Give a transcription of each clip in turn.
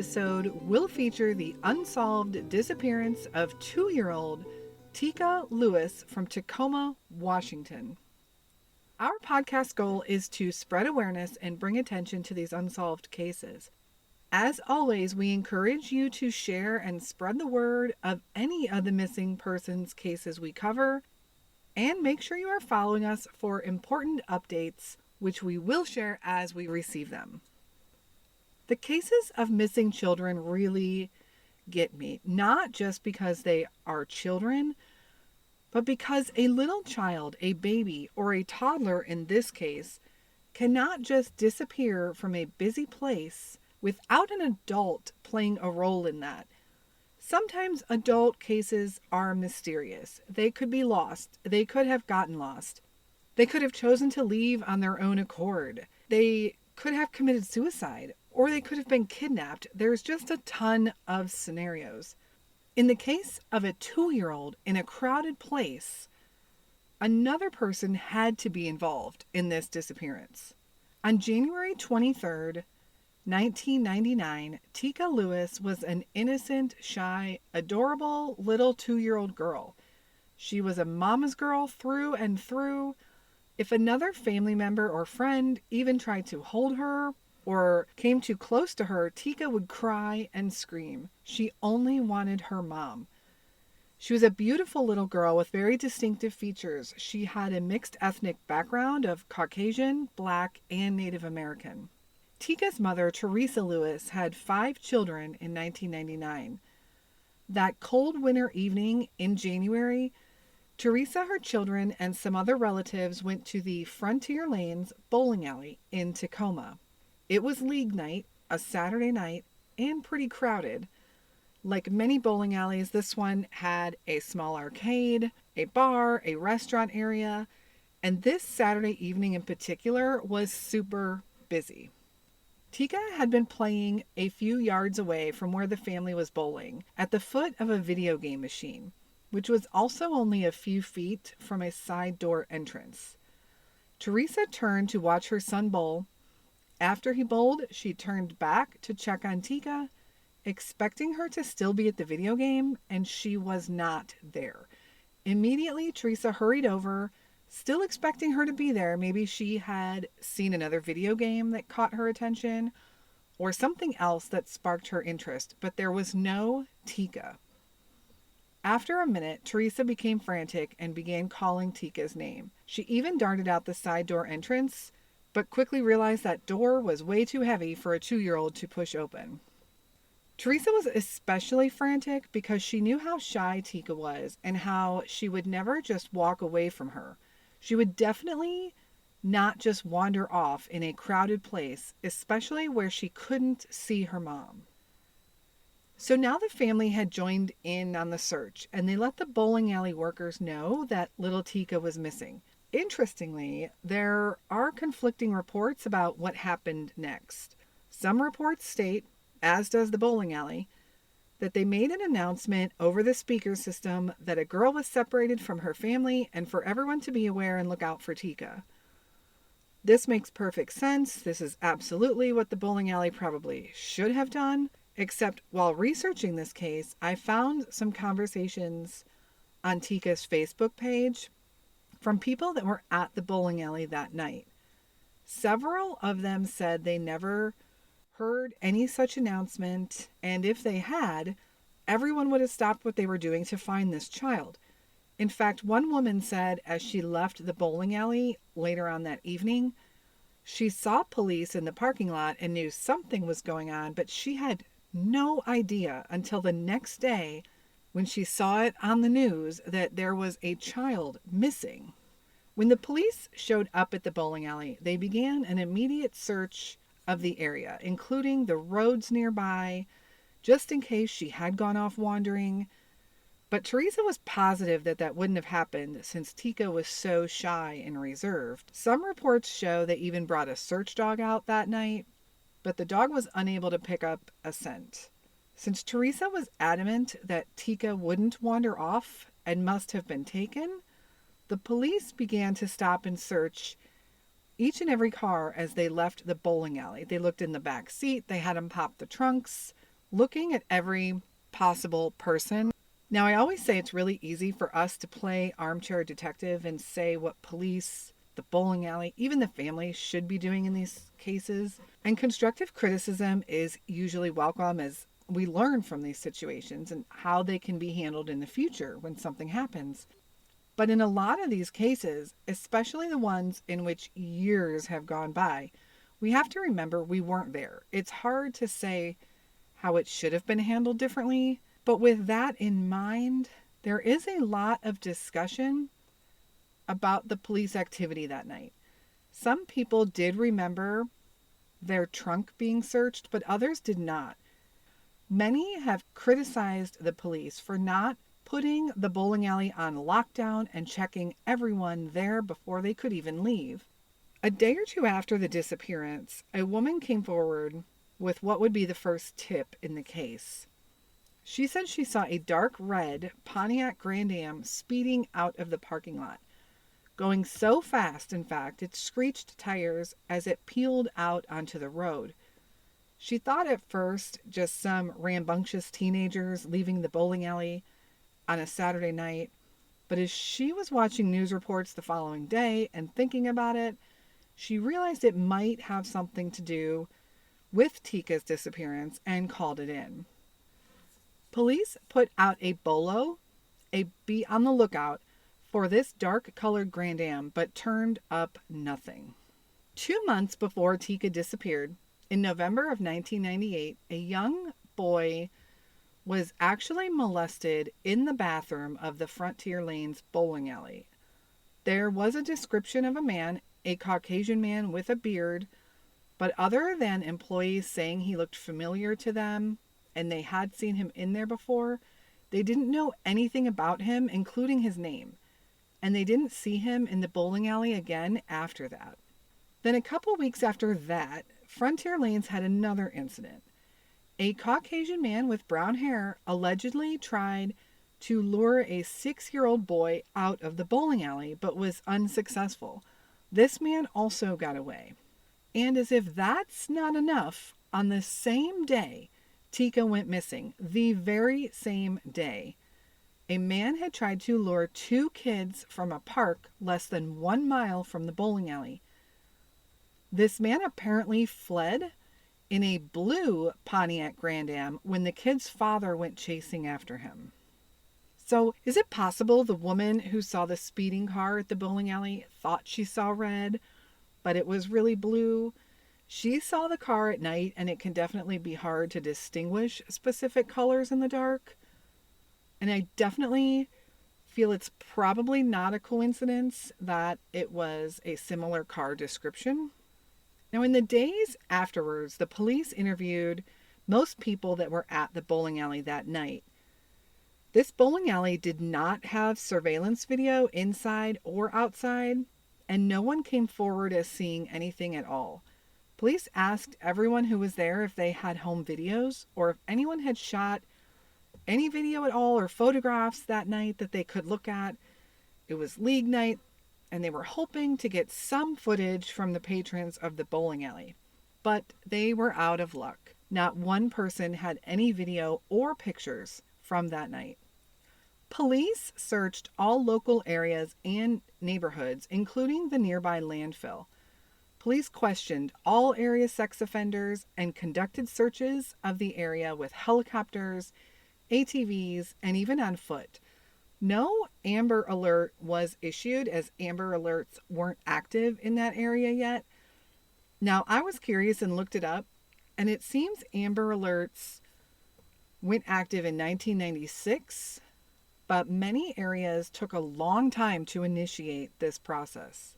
episode will feature the unsolved disappearance of 2-year-old Teekah Lewis from Tacoma, Washington. Our podcast goal is to spread awareness and bring attention to these unsolved cases. As always, we encourage you to share and spread the word of any of the missing persons cases we cover, and make sure you are following us for important updates, which we will share as we receive them. The cases of missing children really get me, not just because they are children, but because a little child, a baby, or a toddler in this case, cannot just disappear from a busy place without an adult playing a role in that. Sometimes adult cases are mysterious. They could be lost. They could have gotten lost. They could have chosen to leave on their own accord. They could have committed suicide, or they could have been kidnapped. There's just a ton of scenarios. In the case of a 2-year-old in a crowded place, another person had to be involved in this disappearance. On January 23rd, 1999, Teekah Lewis was an innocent, shy, adorable little 2-year-old girl. She was a mama's girl through and through. If another family member or friend even tried to hold her or came too close to her, Teekah would cry and scream. She only wanted her mom. She was a beautiful little girl with very distinctive features. She had a mixed ethnic background of Caucasian, Black, and Native American. Teekah's mother, Teresa Lewis, had 5 children in 1999. That cold winter evening in January, Teresa, her children, and some other relatives went to the Frontier Lanes bowling alley in Tacoma. It was league night, a Saturday night, and pretty crowded. Like many bowling alleys, this one had a small arcade, a bar, a restaurant area, and this Saturday evening in particular was super busy. Teekah had been playing a few yards away from where the family was bowling, at the foot of a video game machine, which was also only a few feet from a side door entrance. Teresa turned to watch her son bowl. After he bowled, she turned back to check on Teekah, expecting her to still be at the video game, and she was not there. Immediately, Teresa hurried over, still expecting her to be there. Maybe she had seen another video game that caught her attention, or something else that sparked her interest, but there was no Teekah. After a minute, Teresa became frantic and began calling Teekah's name. She even darted out the side door entrance, but quickly realized that door was way too heavy for a 2-year-old to push open. Teresa was especially frantic because she knew how shy Teekah was and how she would never just walk away from her. She would definitely not just wander off in a crowded place, especially where she couldn't see her mom. So now the family had joined in on the search, and they let the bowling alley workers know that little Teekah was missing. Interestingly, there are conflicting reports about what happened next. Some reports state, as does the bowling alley, that they made an announcement over the speaker system that a girl was separated from her family and for everyone to be aware and look out for Teekah. This makes perfect sense. This is absolutely what the bowling alley probably should have done. Except while researching this case, I found some conversations on Teekah's Facebook page from people that were at the bowling alley that night. Several of them said they never heard any such announcement, and if they had, everyone would have stopped what they were doing to find this child. In fact, one woman said as she left the bowling alley later on that evening, she saw police in the parking lot and knew something was going on, but she had no idea until the next day when she saw it on the news that there was a child missing. When the police showed up at the bowling alley, they began an immediate search of the area, including the roads nearby, just in case she had gone off wandering. But Teresa was positive that that wouldn't have happened since Teekah was so shy and reserved. Some reports show they even brought a search dog out that night, but the dog was unable to pick up a scent. Since Teresa was adamant that Teekah wouldn't wander off and must have been taken, the police began to stop and search each and every car as they left the bowling alley. They looked in the back seat, they had them pop the trunks, looking at every possible person. Now, I always say it's really easy for us to play armchair detective and say what police, the bowling alley, even the family should be doing in these cases. And constructive criticism is usually welcome as we learn from these situations and how they can be handled in the future when something happens. But in a lot of these cases, especially the ones in which years have gone by, we have to remember we weren't there. It's hard to say how it should have been handled differently. But with that in mind, there is a lot of discussion about the police activity that night. Some people did remember their trunk being searched, but others did not. Many have criticized the police for not putting the bowling alley on lockdown and checking everyone there before they could even leave. A day or two after the disappearance, a woman came forward with what would be the first tip in the case. She said she saw a dark red Pontiac Grand Am speeding out of the parking lot, going so fast, in fact, it screeched tires as it peeled out onto the road. She thought at first just some rambunctious teenagers leaving the bowling alley on a Saturday night, but as she was watching news reports the following day and thinking about it, she realized it might have something to do with Teekah's disappearance and called it in. Police put out a bolo, a be on the lookout for this dark-colored Grand Am, but turned up nothing. 2 months before Teekah disappeared, in November of 1998, a young boy was actually molested in the bathroom of the Frontier Lanes bowling alley. There was a description of a man, a Caucasian man with a beard, but other than employees saying he looked familiar to them and they had seen him in there before, they didn't know anything about him, including his name, and they didn't see him in the bowling alley again after that. Then a couple weeks after that, Frontier Lanes had another incident. A Caucasian man with brown hair allegedly tried to lure a 6-year-old boy out of the bowling alley, but was unsuccessful. This man also got away. And as if that's not enough, on the same day, Teekah went missing. The very same day, a man had tried to lure 2 kids from a park less than 1 mile from the bowling alley. This man apparently fled in a blue Pontiac Grand Am when the kid's father went chasing after him. So, is it possible the woman who saw the speeding car at the bowling alley thought she saw red, but it was really blue? She saw the car at night, and it can definitely be hard to distinguish specific colors in the dark. And I definitely feel it's probably not a coincidence that it was a similar car description. Now, in the days afterwards, the police interviewed most people that were at the bowling alley that night. This bowling alley did not have surveillance video inside or outside, and no one came forward as seeing anything at all. Police asked everyone who was there if they had home videos or if anyone had shot any video at all or photographs that night that they could look at. It was league night, and they were hoping to get some footage from the patrons of the bowling alley. But they were out of luck. Not one person had any video or pictures from that night. Police searched all local areas and neighborhoods, including the nearby landfill. Police questioned all area sex offenders and conducted searches of the area with helicopters, ATVs, and even on foot. No Amber Alert was issued as Amber Alerts weren't active in that area yet. Now, I was curious and looked it up, and it seems Amber Alerts went active in 1996, but many areas took a long time to initiate this process.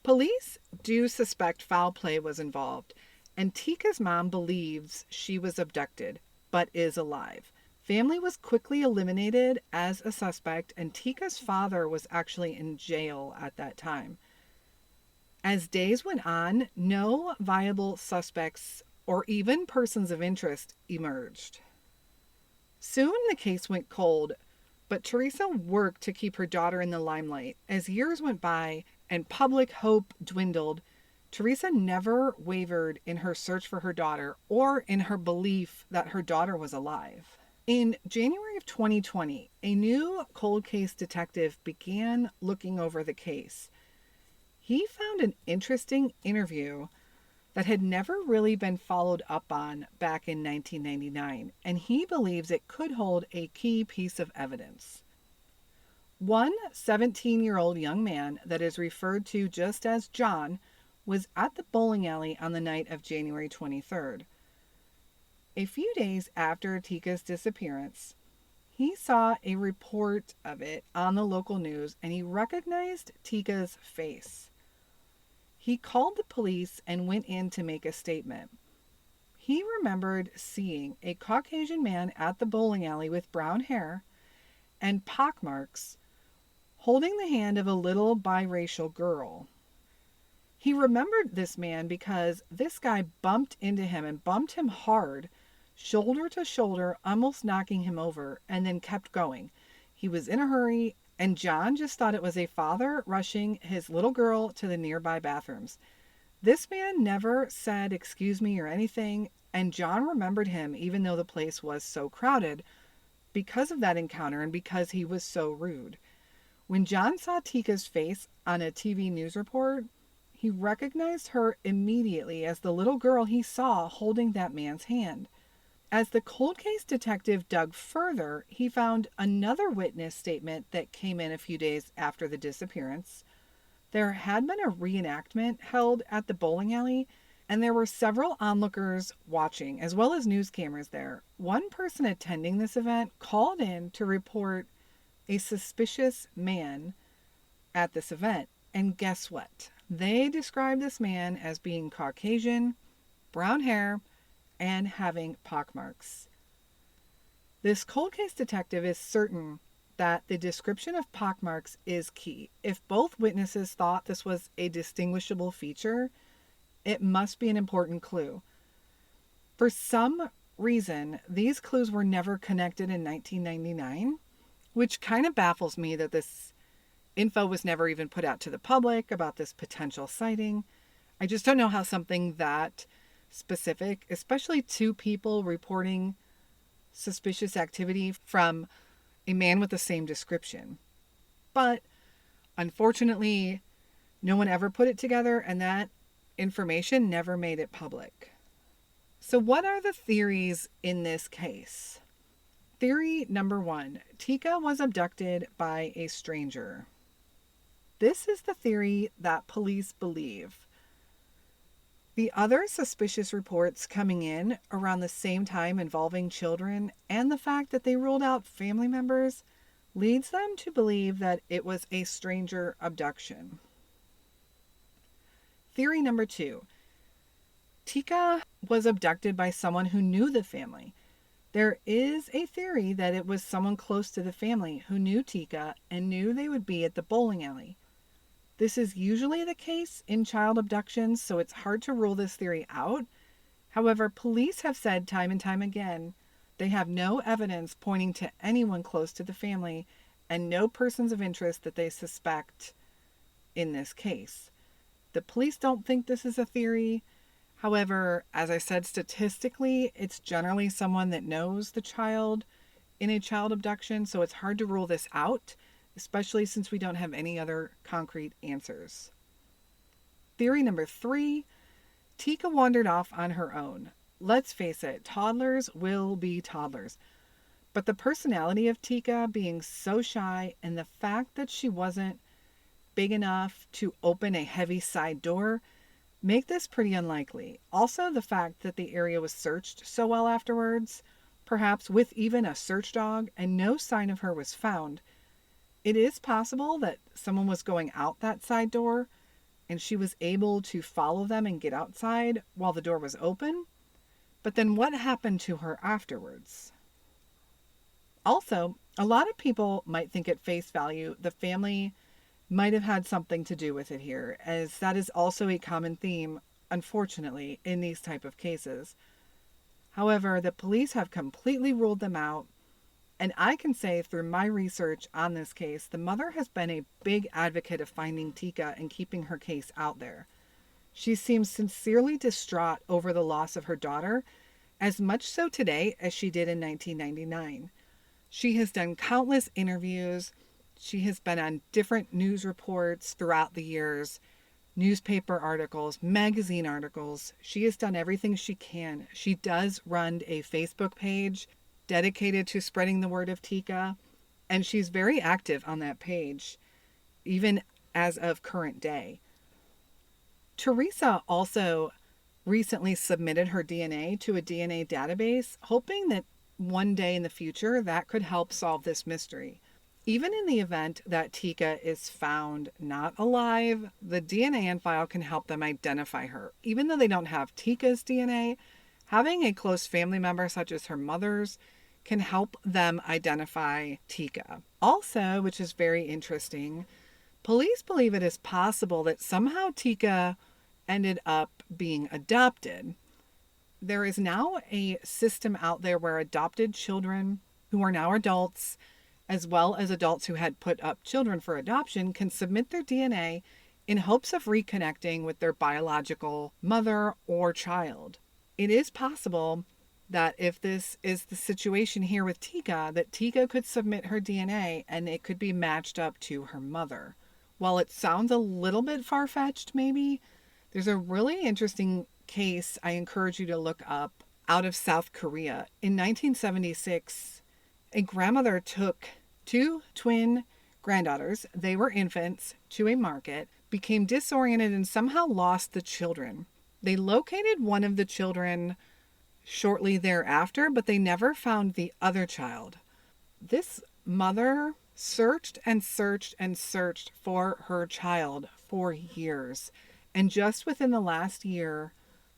Police do suspect foul play was involved, and Teekah's mom believes she was abducted, but is alive. Family was quickly eliminated as a suspect, and Teekah's father was actually in jail at that time. As days went on, no viable suspects or even persons of interest emerged. Soon the case went cold, but Teresa worked to keep her daughter in the limelight. As years went by and public hope dwindled, Teresa never wavered in her search for her daughter or in her belief that her daughter was alive. In January of 2020, a new cold case detective began looking over the case. He found an interesting interview that had never really been followed up on back in 1999, and he believes it could hold a key piece of evidence. One 17-year-old young man that is referred to just as John was at the bowling alley on the night of January 23rd. A few days after Teekah's disappearance, he saw a report of it on the local news and he recognized Teekah's face. He called the police and went in to make a statement. He remembered seeing a Caucasian man at the bowling alley with brown hair and pockmarks holding the hand of a little biracial girl. He remembered this man because this guy bumped into him and bumped him hard, shoulder to shoulder, almost knocking him over, and then kept going. He was in a hurry, and John just thought it was a father rushing his little girl to the nearby bathrooms. This man never said excuse me or anything, and John remembered him even though the place was so crowded because of that encounter and because he was so rude. When John saw Teekah's face on a TV news report, he recognized her immediately as the little girl he saw holding that man's hand. As the cold case detective dug further, he found another witness statement that came in a few days after the disappearance. There had been a reenactment held at the bowling alley, and there were several onlookers watching, as well as news cameras there. One person attending this event called in to report a suspicious man at this event. And guess what? They described this man as being Caucasian, brown hair, and having pockmarks. This cold case detective is certain that the description of pockmarks is key. If both witnesses thought this was a distinguishable feature, it must be an important clue. For some reason, these clues were never connected in 1999, which kind of baffles me that this info was never even put out to the public about this potential sighting. I just don't know how something that specific, especially two people reporting suspicious activity from a man with the same description. But unfortunately, no one ever put it together, and that information never made it public. So what are the theories in this case? Theory number 1, Teekah was abducted by a stranger. This is the theory that police believe. The other suspicious reports coming in around the same time involving children and the fact that they ruled out family members leads them to believe that it was a stranger abduction. Theory number 2, Teekah was abducted by someone who knew the family. There is a theory that it was someone close to the family who knew Teekah and knew they would be at the bowling alley. This is usually the case in child abductions, so it's hard to rule this theory out. However, police have said time and time again they have no evidence pointing to anyone close to the family and no persons of interest that they suspect in this case. The police don't think this is a theory. However, as I said, statistically, it's generally someone that knows the child in a child abduction, so it's hard to rule this out, especially since we don't have any other concrete answers. Theory number 3, Teekah wandered off on her own. Let's face it, toddlers will be toddlers. But the personality of Teekah being so shy and the fact that she wasn't big enough to open a heavy side door make this pretty unlikely. Also, the fact that the area was searched so well afterwards, perhaps with even a search dog, and no sign of her was found. It is possible that someone was going out that side door and she was able to follow them and get outside while the door was open. But then what happened to her afterwards? Also, a lot of people might think at face value the family might have had something to do with it here, as that is also a common theme, unfortunately, in these type of cases. However, the police have completely ruled them out, and I can say through my research on this case, the mother has been a big advocate of finding Teekah and keeping her case out there. She seems sincerely distraught over the loss of her daughter, as much so today as she did in 1999. She has done countless interviews. She has been on different news reports throughout the years, newspaper articles, magazine articles. She has done everything she can. She does run a Facebook page dedicated to spreading the word of Teekah, and she's very active on that page, even as of current day. Teresa also recently submitted her DNA to a DNA database, hoping that one day in the future that could help solve this mystery. Even in the event that Teekah is found not alive, the DNA on file can help them identify her. Even though they don't have Teekah's DNA, having a close family member such as her mother's can help them identify Teekah. Also, which is very interesting, police believe it is possible that somehow Teekah ended up being adopted. There is now a system out there where adopted children who are now adults, as well as adults who had put up children for adoption, can submit their DNA in hopes of reconnecting with their biological mother or child. It is possible that if this is the situation here with Teekah, that Teekah could submit her DNA and it could be matched up to her mother. While it sounds a little bit far-fetched, maybe, there's a really interesting case I encourage you to look up out of South Korea. In 1976, a grandmother took two twin granddaughters, they were infants, to a market, became disoriented, and somehow lost the children. They located one of the children shortly thereafter, but they never found the other child. This mother searched and searched and searched for her child for years. And just within the last year,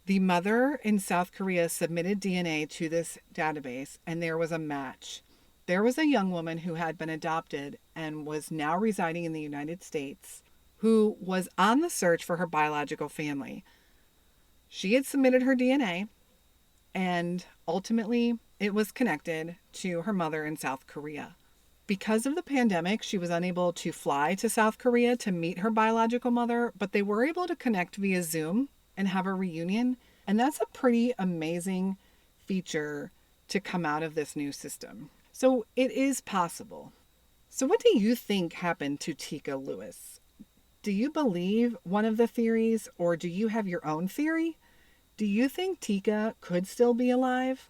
the mother in South Korea submitted DNA to this database, and there was a match. There was a young woman who had been adopted and was now residing in the United States who was on the search for her biological family. She had submitted her DNA, and ultimately it was connected to her mother in South Korea. Because of the pandemic, she was unable to fly to South Korea to meet her biological mother, but they were able to connect via Zoom and have a reunion. And that's a pretty amazing feature to come out of this new system. So it is possible. So what do you think happened to Teekah Lewis? Do you believe one of the theories, or do you have your own theory? Do you think Teekah could still be alive?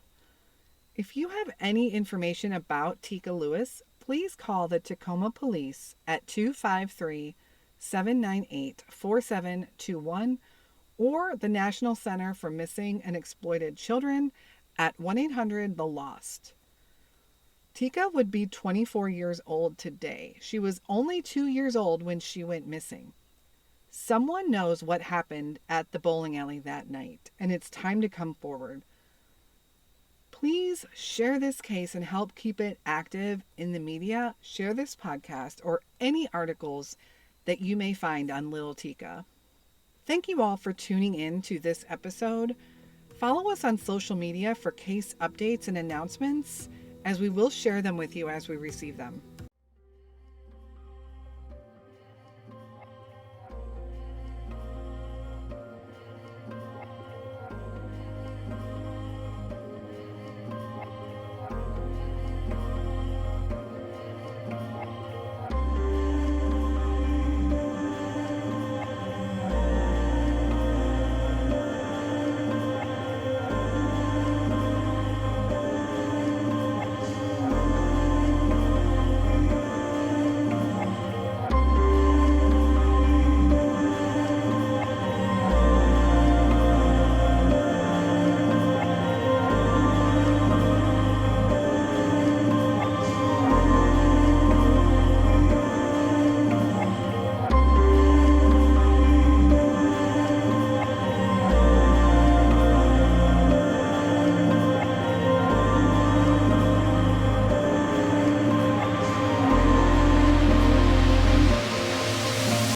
If you have any information about Teekah Lewis, please call the Tacoma Police at 253-798-4721 or the National Center for Missing and Exploited Children at 1-800-THE-LOST. Teekah would be 24 years old today. She was only 2 years old when she went missing. Someone knows what happened at the bowling alley that night, and it's time to come forward. Please share this case and help keep it active in the media. Share this podcast or any articles that you may find on Little Teekah. Thank you all for tuning in to this episode. Follow us on social media for case updates and announcements, as we will share them with you as we receive them.